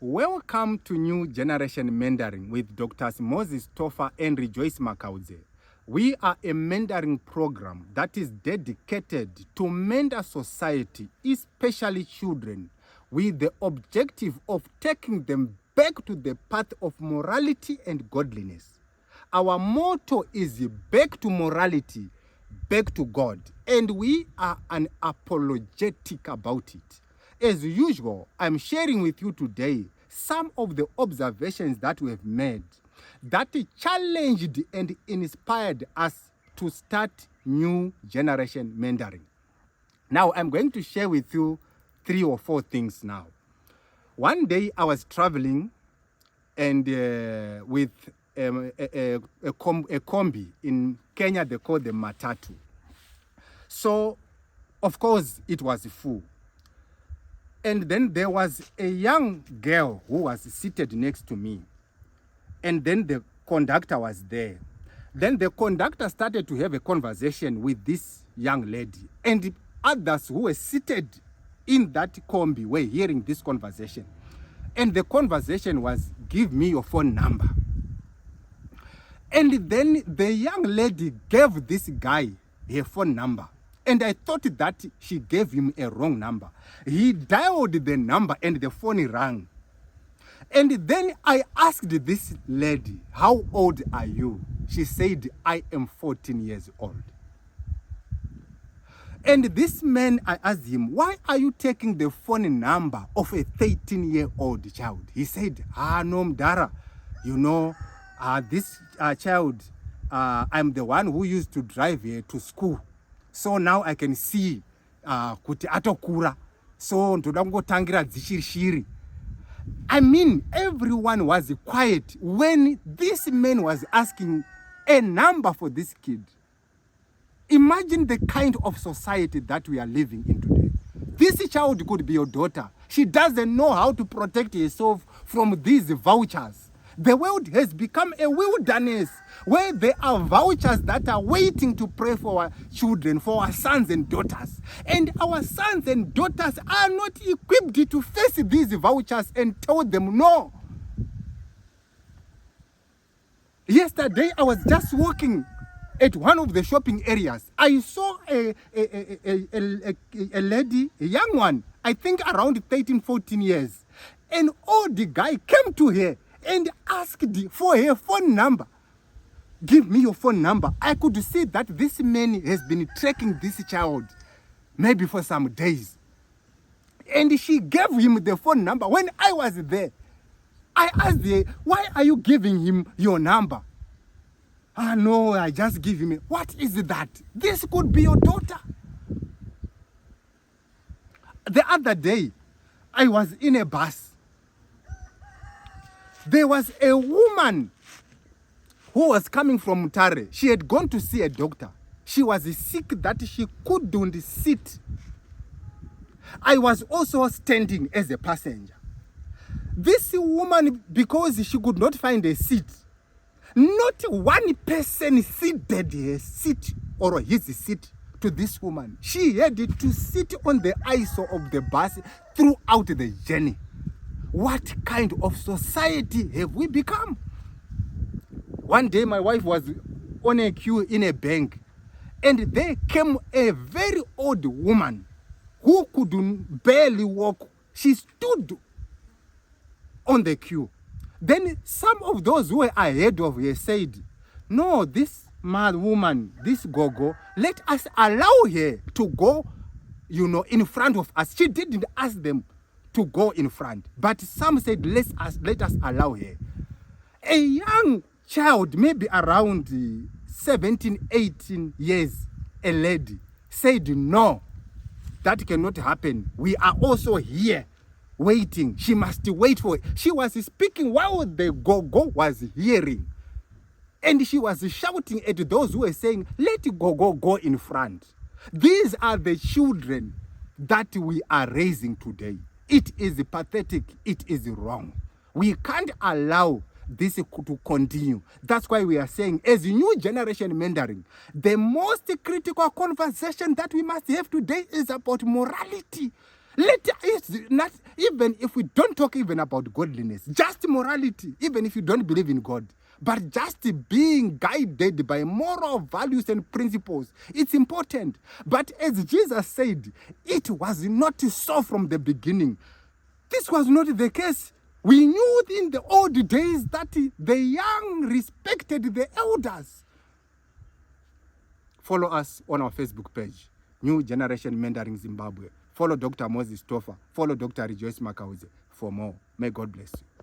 Welcome to New Generation Mentoring with Drs. Moses Toffa and Rejoice Makauze. We are a mentoring program that is dedicated to mentor society, especially children, with the objective of taking them back to the path of morality and godliness. Our motto is back to morality, back to God, and we are unapologetic about it. As usual, I'm sharing with you today some of the observations that we have made that challenged and inspired us to start New Generation Mentoring. Now, I'm going to share with you 3 or 4 things now. One day I was traveling and with a combi. In Kenya, they call them matatu. So, of course, it was full. And then there was a young girl who was seated next to me. And then the conductor was there. Then the conductor started to have a conversation with this young lady. And others who were seated in that combi were hearing this conversation. And the conversation was, give me your phone number. And then the young lady gave this guy her phone number. And I thought that she gave him a wrong number. He dialed the number and the phone rang. And then I asked this lady, how old are you? She said, I am 14 years old. And this man, I asked him, why are you taking the phone number of a 13-year-old child? He said, no, Mdara, this child, I'm the one who used to drive here to school. So now I can see kuti atokura. So ndoda kungotangira dzishirishiri. I mean, everyone was quiet when this man was asking a number for this kid. Imagine the kind of society that we are living in today. This child could be your daughter. She doesn't know how to protect herself from these vouchers. The world has become a wilderness where there are vouchers that are waiting to pray for our children, for our sons and daughters. And our sons and daughters are not equipped to face these vouchers and tell them no. Yesterday, I was just walking at one of the shopping areas. I saw a lady, a young one, I think around 13, 14 years. An old guy came to her and asked for her phone number. Give me your phone number. I could see that this man has been tracking this child maybe for some days. And she gave him the phone number. When I was there, I asked her, why are you giving him your number? No, I just give him. What is that? This could be your daughter. The other day, I was in a bus. There was a woman who was coming from Mutare. She had gone to see a doctor. She was sick that she couldn't sit. I was also standing as a passenger. This woman, because she could not find a seat, not one person seated her seat or his seat to this woman. She had to sit on the ISO of the bus throughout the journey. What kind of society have we become? One day my wife was on a queue in a bank, and there came a very old woman who could barely walk. She stood on the queue. Then some of those who were ahead of her said, no, this mad woman, this gogo, let us allow her to go, in front of us. She didn't ask them to go in front. But some said, let us allow her. A young child, maybe around 17, 18 years, a lady, said, no, that cannot happen. We are also here waiting. She must wait for it. She was speaking while the gogo was hearing. And she was shouting at those who were saying, let gogo go in front. These are the children that we are raising today. It is pathetic. It is wrong. We can't allow this to continue. That's why we are saying, as a new generation mentoring, the most critical conversation that we must have today is about morality. It's not, even if we don't talk even about godliness, just morality, even if you don't believe in God, but just being guided by moral values and principles, it's important. But as Jesus said, it was not so from the beginning. This was not the case. We knew in the old days that the young respected the elders. Follow us on our Facebook page, New Generation Mentoring Zimbabwe. Follow Dr. Moses Toffa. Follow Dr. Rejoice Makauze for more. May God bless you.